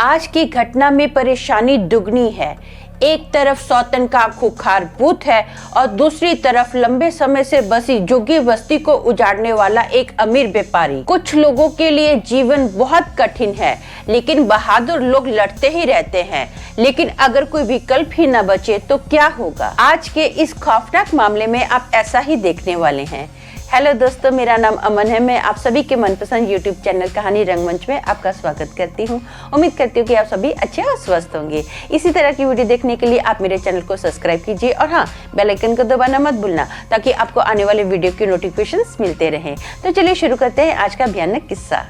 आज की घटना में परेशानी दुगनी है। एक तरफ सौतन का खुखार भूत है और दूसरी तरफ लंबे समय से बसी झुग्गी बस्ती को उजाड़ने वाला एक अमीर व्यापारी। कुछ लोगों के लिए जीवन बहुत कठिन है, लेकिन बहादुर लोग लड़ते ही रहते हैं। लेकिन अगर कोई विकल्प ही न बचे तो क्या होगा? आज के इस खौफनाक मामले में आप ऐसा ही देखने वाले हैं। हेलो दोस्तों, मेरा नाम अमन है। मैं आप सभी के मनपसंद यूट्यूब चैनल कहानी रंगमंच में आपका स्वागत करती हूं। उम्मीद करती हूं कि आप सभी अच्छे और स्वस्थ होंगे। इसी तरह की वीडियो देखने के लिए आप मेरे चैनल को सब्सक्राइब कीजिए और हाँ, बेल आइकन को दबाना मत भूलना, ताकि आपको आने वाले वीडियो की नोटिफिकेशंस मिलते रहें। तो चलिए शुरू करते हैं आज का भयानक किस्सा।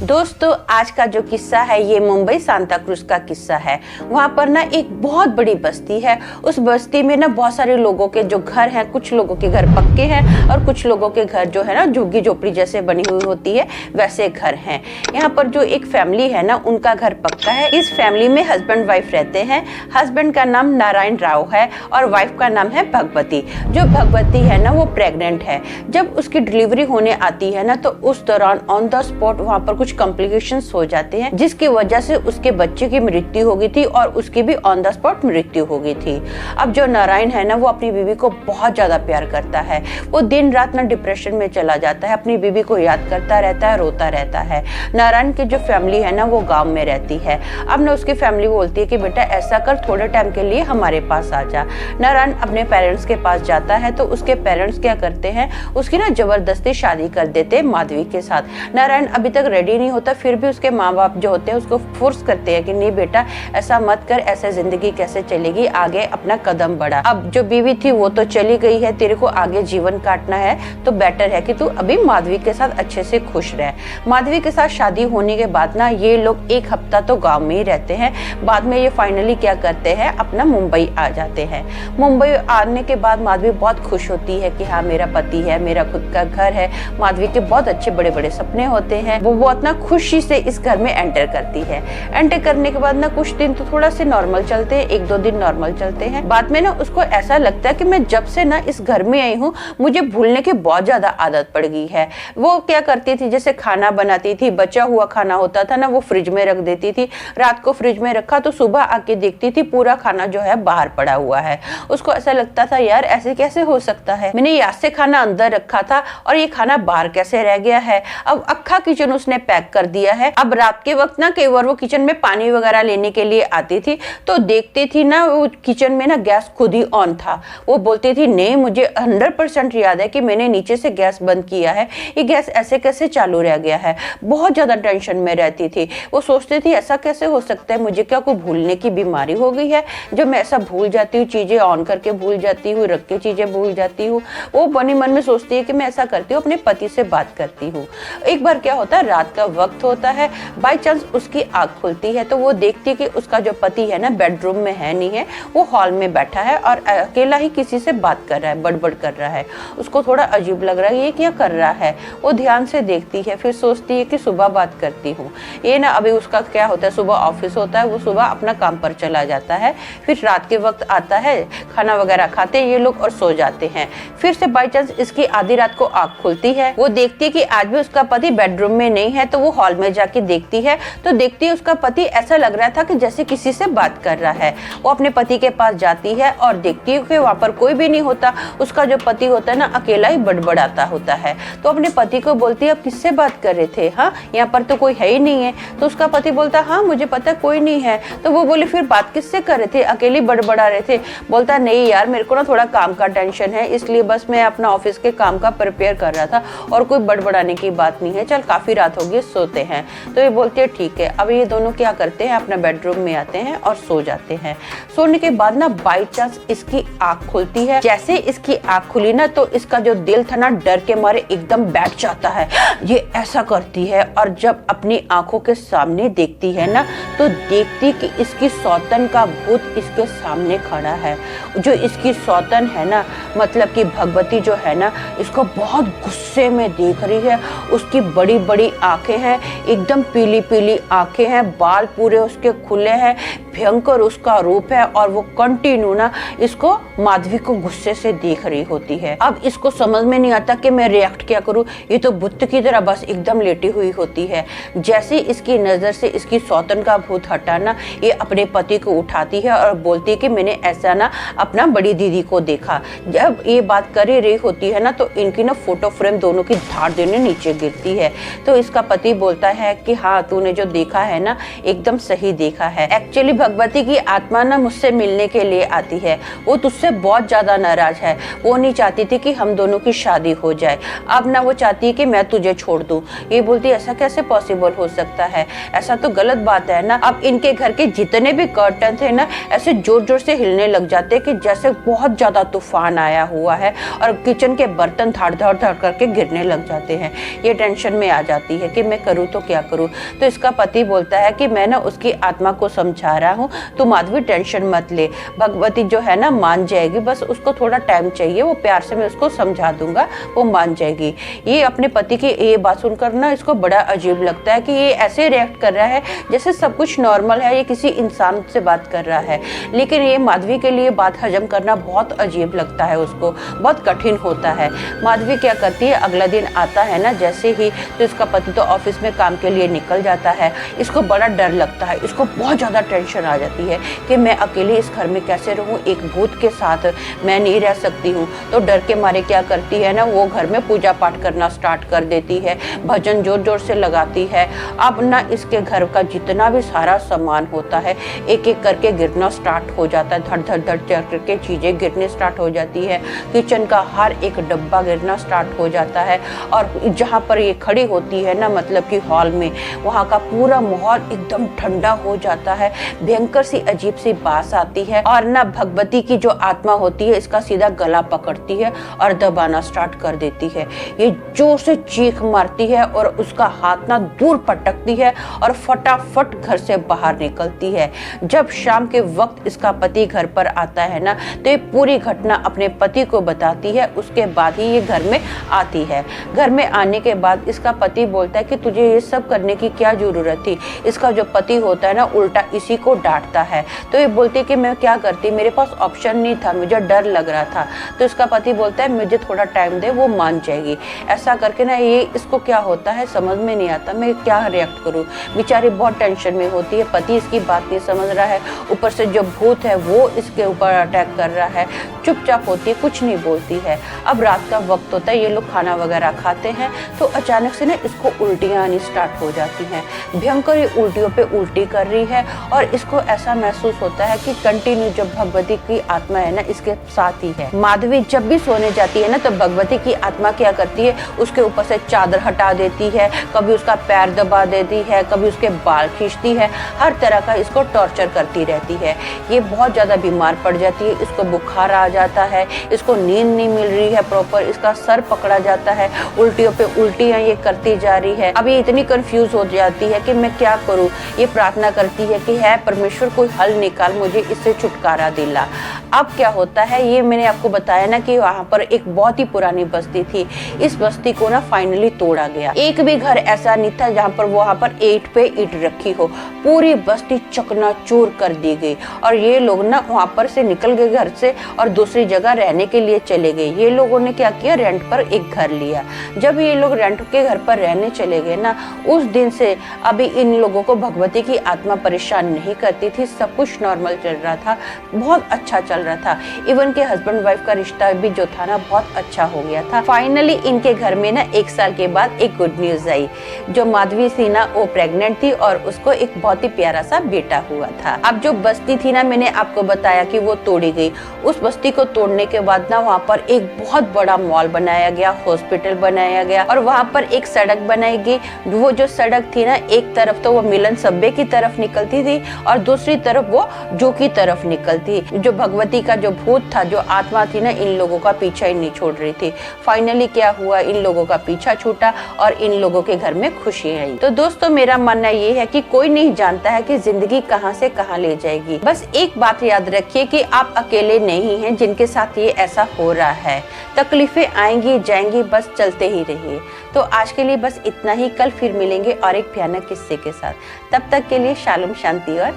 दोस्तों, आज का जो किस्सा है ये मुंबई सांता क्रूज का किस्सा है। वहाँ पर ना एक बहुत बड़ी बस्ती है। उस बस्ती में ना बहुत सारे लोगों के जो घर हैं, कुछ लोगों के घर पक्के हैं और कुछ लोगों के घर जो है ना झुग्गी झोपड़ी जैसे बनी हुई होती है, वैसे घर हैं। यहाँ पर जो एक फैमिली है ना, उनका घर पक्का है। इस फैमिली में हस्बैंड वाइफ रहते हैं। हस्बैंड का नाम नारायण राव है और वाइफ का नाम है भगवती। जो भगवती है ना, वो प्रेग्नेंट है। जब उसकी डिलीवरी होने आती है ना, तो उस दौरान ऑन द स्पॉट वहाँ पर कुछ कॉम्प्लिकेशंस हो जाते हैं, जिसकी वजह से उसके बच्चे की मृत्यु हो गई थी और उसकी भी ऑन द स्पॉट मृत्यु हो गई थी। अब जो नारायण है ना, वो अपनी बीवी को बहुत ज्यादा प्यार करता है। वो दिन रात ना डिप्रेशन में चला जाता है, अपनी बीवी को याद करता रहता है, रोता रहता है। नारायण की जो फैमिली है ना, वो गाँव में रहती है। अब ना उसकी फैमिली बोलती है कि बेटा ऐसा कर, थोड़े टाइम के लिए हमारे पास आ जा। नारायण अपने पेरेंट्स के पास जाता है तो उसके पेरेंट्स क्या करते हैं, उसकी ना जबरदस्ती शादी कर देते हैं माधवी के साथ। नारायण अभी तक रेडी नहीं होता, फिर भी उसके माँ बाप जो होते हैं उसको फोर्स करते हैं कि नहीं बेटा ऐसा मत कर, ऐसे जिंदगी कैसे चलेगी, आगे अपना कदम बढ़ा। अब जो बीवी थी वो तो चली गई है, तेरे को आगे जीवन काटना है तो बेटर है कि तू अभी माधवी के साथ अच्छे से खुश रह। माधवी के साथ शादी होने के बाद ना ये लोग एक हफ्ता तो गाँव में ही रहते हैं। बाद में ये फाइनली क्या करते हैं, अपना मुंबई आ जाते हैं। मुंबई आने के बाद माधवी बहुत खुश होती है कि हाँ, मेरा पति है, मेरा खुद का घर है। माधवी के बहुत अच्छे बड़े बड़े सपने होते हैं। वो इतना खुशी से इस घर में एंटर करती है। एंटर करने के बाद ना कुछ दिन तो थोड़ा से नॉर्मल चलते हैं, एक दो दिन नॉर्मल चलते हैं। बाद में ना उसको ऐसा लगता है कि मैं जब से ना इस घर में आई हूँ, मुझे भूलने की बहुत ज्यादा आदत पड़ गई है। वो क्या करती थी, जैसे खाना बनाती थी, बचा हुआ खाना होता था ना, वो फ्रिज में रख देती थी। रात को फ्रिज में रखा तो सुबह आके देखती थी पूरा खाना जो है बाहर पड़ा हुआ है। उसको ऐसा लगता था, यार ऐसे कैसे हो सकता है, मैंने याद से खाना अंदर रखा था और ये खाना बाहर कैसे रह गया है। अब अक्खा किचन उसने पैक कर दिया है। अब रात के वक्त ना कई बार वो किचन में पानी वगैरह लेने के लिए आती थी तो देखती थी ना, वो किचन में ना गैस खुद ही ऑन था। वो बोलती थी, नहीं मुझे 100% याद है कि मैंने नीचे से गैस बंद किया है, ये गैस ऐसे कैसे चालू रह गया है। बहुत ज्यादा टेंशन में रहती थी। वो सोचती थी ऐसा कैसे हो सकता है, मुझे क्या कोई भूलने की बीमारी हो गई है, जब मैं ऐसा भूल जाती हूँ, चीजें ऑन करके भूल जाती हूँ, रख के चीजें भूल जाती हूँ। वो बनी मन में सोचती है कि मैं ऐसा करती हूँ, अपने पति से बात करती हूँ। एक बार क्या होता है, रात का वक्त होता है, बाय चांस उसकी आंख खुलती है तो वो देखती है कि उसका जो पति है ना, बेडरूम में है नहीं है, वो हॉल में बैठा है और अकेला ही किसी से बात कर रहा है, बड़बड़ कर रहा है। उसको थोड़ा अजीब लग रहा है, ये क्या कर रहा है। वो ध्यान से देखती है, फिर सोचती है कि सुबह बात करती हूँ। ये ना अभी उसका क्या होता है, सुबह ऑफिस होता है, वो सुबह अपना काम पर चला जाता है। फिर रात के वक्त आता है, खाना वगैरह खाते हैं ये लोग और सो जाते हैं। फिर से बाई चांस इसकी आधी रात को आंख खुलती है। वो देखती है कि आज भी उसका पति बेडरूम में नहीं है, तो वो हॉल में जाके देखती है तो देखती है उसका पति ऐसा लग रहा था कि जैसे किसी से बात कर रहा है। वो अपने पति के पास जाती है और देखती है कि वहाँ पर कोई भी नहीं होता। उसका जो पति होता है ना, अकेला ही बड़बड़ाता होता है। तो अपने पति को बोलती है, अब किससे बात कर रहे थे, हाँ यहाँ पर तो कोई है ही नहीं है। तो उसका पति बोलता है, हाँ मुझे पता कोई नहीं है। तो वो बोले, फिर बात किससे कर रहे थे, अकेले बड़बड़ा रहे थे। बोलता नहीं यार, मेरे को ना थोड़ा काम का टेंशन है, इसलिए बस मैं अपना ऑफिस के काम का प्रिपेयर कर रहा था और कोई बड़बड़ाने की बात नहीं है, चल काफी रात होगी, सोते हैं। तो ये बोलते हैं ठीक है। अब ये दोनों क्या करते हैं, अपना बेडरूम में आते हैं और सो जाते हैं। सोने के बाद ना बाई चांस इसकी आंख खुलती है। जैसे इसकी आंख खुली ना, तो इसका जो दिल था ना, डर के मारे एकदम बैठ जाता है। ये ऐसा करती है और जब अपनी आंखों के सामने देखती है ना, तो देखती कि इसकी सौतन का भूत इसके सामने खड़ा है। जो इसकी सौतन है ना, मतलब कि भगवती जो है ना, इसको बहुत गुस्से में देख रही है। उसकी बड़ी बड़ी आंखें हैं, एकदम पीली पीली आंखें हैं, बाल पूरे उसके खुले हैं, भयंकर उसका रूप है और वो कंटिन्यू ना इसको माधवी को गुस्से से देख रही होती है। अब इसको समझ में नहीं आता कि मैं रिएक्ट क्या करूं। ये तो बुत की तरह बस एकदम लेटी हुई होती है। जैसे इसकी नजर से इसकी सौतन का भूत हटाना, ये अपने पति को उठाती है और बोलती है कि मैंने ऐसा ना अपना बड़ी दीदी को देखा। जब ये बात कर ही रही होती है ना तो इनकी ना फोटो फ्रेम दोनों की धाड़ देने नीचे गिरती है। तो इसका पति बोलता है कि हाँ, तूने जो देखा है ना एकदम सही देखा है। एक्चुअली भगवती की आत्मा ना मुझसे मिलने के लिए आती है। वो तुझसे बहुत ज्यादा नाराज है। वो नहीं चाहती थी कि हम दोनों की शादी हो जाए। अब ना वो चाहती है कि मैं तुझे छोड़ दूं। ये बोलती है ऐसा कैसे पॉसिबल हो सकता है, ऐसा तो गलत बात है ना। अब इनके घर के जितने भी कर्टन थे ना ऐसे जोर जोर से हिलने लग जाते कि जैसे बहुत ज्यादा तूफान आया हुआ है और किचन के बर्तन धड़ धड़ धड़ करके गिरने लग जाते हैं। ये टेंशन में आ जाती है कि मैं करूँ तो क्या करूँ। तो इसका पति बोलता है कि मैं ना उसकी आत्मा को समझा रहा हूँ, तो माधवी टेंशन मत ले, भगवती जो है ना मान जाएगी, बस उसको थोड़ा टाइम चाहिए, वो प्यार से मैं उसको समझा दूंगा, वो मान जाएगी। ये अपने पति की ये बात सुनकर ना इसको बड़ा अजीब लगता है कि ये ऐसे रिएक्ट कर रहा है जैसे सब कुछ नॉर्मल है, ये किसी इंसान से बात कर रहा है। लेकिन ये माधवी के लिए बात हजम करना बहुत अजीब लगता है, उसको बहुत कठिन होता है। माधवी क्या करती है, अगला दिन आता है ना जैसे ही, तो इसका पति तो ऑफिस में काम के लिए निकल जाता है। इसको बड़ा डर लगता है, इसको बहुत ज़्यादा टेंशन आ जाती है कि मैं अकेले इस घर में कैसे रहूँ, एक भूत के साथ मैं नहीं रह सकती हूँ। तो डर के मारे क्या करती है ना, वो घर में पूजा पाठ करना स्टार्ट कर देती है, भजन जोर जोर से लगाती है। अब ना इसके घर का जितना भी सारा सामान होता है एक एक करके गिरना स्टार्ट हो जाता है, धड़ धड़ धड़ करके चीज़ें गिरने स्टार्ट हो जाती है। किचन का हर एक डब्बा गिरना स्टार्ट हो जाता है और जहाँ पर ये खड़ी होती है ना, मतलब कि हॉल में, वहाँ का पूरा माहौल एकदम ठंडा हो जाता है। भयंकर सी अजीब सी बास आती है और ना भगवती की जो आत्मा होती है इसका सीधा गला पकड़ती है और दबाना स्टार्ट कर देती है। ये जोर से चीख मारती है और उसका हाथ ना दूर पटकती है और फटाफट घर से बाहर निकलती है। जब शाम के वक्त इसका पति घर पर आता है ना तो ये पूरी घटना अपने पति को बताती है, उसके बाद ही ये घर में आती है। घर में आने के बाद इसका पति बोलता है कि तुझे ये सब करने की क्या जरूरत थी। इसका जो पति होता है ना उल्टा इसी को डांटता है। तो ये बोलती है कि मैं क्या करती, मेरे पास ऑप्शन नहीं था, मुझे डर लग रहा था। तो इसका पति बोलता है मुझे थोड़ा टाइम दे, वो मान जाएगी। ऐसा करके ना ये इसको क्या होता है समझ में नहीं आता, मैं क्या रिएक्ट करूँ। बेचारी बहुत टेंशन में होती है, पति इसकी बात नहीं समझ रहा है, ऊपर से जो भूत है वो इसके ऊपर अटैक कर रहा है। चुपचाप होती है, कुछ नहीं बोलती है। अब रात का वक्त होता है, ये लोग खाना वगैरह खाते हैं तो अचानक से ना इसको उल्टियाँ आनी स्टार्ट हो जाती हैं। भयंकर ये उल्टियों पे उल्टी कर रही है और इसको ऐसा महसूस होता है कि कंटिन्यू जब भगवती की आत्मा है ना इसके साथ ही है। माधवी जब भी सोने जाती है ना तो भगवती की आत्मा क्या करती है, उसके ऊपर से चादर हटा देती है, कभी उसका पैर दबा देती है, कभी उसके बाल खींचती है, हर तरह का इसको टॉर्चर करती रहती है। ये बहुत ज्यादा बीमार पड़ जाती है, इसको बुखार आ जाता है, इसको नींद नहीं मिल रही है प्रॉपर, इसका सर पकड़ा जाता है, उल्टियों पे उल्टियां ये करती जा रही है। अब ये इतनी कंफ्यूज हो जाती है कि मैं क्या करूं। ये प्रार्थना करती है कि है परमेश्वर कोई हल निकाल, मुझे इससे छुटकारा दिला। अब क्या होता है, ये मैंने आपको बताया ना कि वहाँ पर एक बहुत ही पुरानी बस्ती थी। इस बस्ती को ना फाइनली तोड़ा गया। एक भी घर ऐसा नहीं था जहाँ पर वहाँ पर ईंट पे ईंट रखी हो, पूरी बस्ती चकनाचूर कर दी गई और ये लोग ना वहाँ पर से निकल गए घर से और दूसरी जगह रहने के लिए चले गए। ये लोगों ने क्या किया, रेंट पर एक घर लिया। जब ये लोग रेंट के घर पर रहने चले गए ना, उस दिन से अभी इन लोगों को भगवती की आत्मा परेशान नहीं करती थी, सब कुछ नॉर्मल चल रहा था, बहुत अच्छा चल रहा था। इवन के हस्बैंड वाइफ का रिश्ता भी जो था ना बहुत अच्छा हो गया था। फाइनली इनके घर में ना 1 साल के बाद एक गुड न्यूज आई। जो माधवी थी ना वो प्रेग्नेंट थी और उसको एक बहुत ही प्यारा सा बेटा हुआ था। अब जो बस्ती थी ना, मैंने आपको बताया कि वो तोड़ी गई। उस बस्ती को तोड़ने के बाद ना वहाँ पर एक बहुत बड़ा मॉल बनाया गया, हॉस्पिटल बनाया गया और वहाँ पर एक सड़क बनाई गई। वो जो सड़क थी ना, एक तरफ तो वो मिलन सब्बे की तरफ निकलती थी और दूसरी तरफ वो जू की तरफ निकलती। जो भगवती का जो भूत था, जो आत्मा थी ना, इन लोगों का पीछा ही नहीं छोड़ रही थी। फाइनली क्या हुआ, इन लोगों का पीछा छूटा और इन लोगों के घर में खुशी आई। तो दोस्तों मेरा मानना ये है कि कोई नहीं जानता है कि जिंदगी कहाँ से कहाँ ले जाएगी। बस एक बात याद रखिए कि आप अकेले नहीं हैं जिनके साथ ये ऐसा हो रहा है। तकलीफें आएंगी जाएंगी, बस चलते ही रहिए। तो आज के लिए बस इतना ही, कल फिर मिलेंगे और एक भयानक किस्से के साथ। तब तक के लिए शालोम, शांति और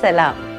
सलाम।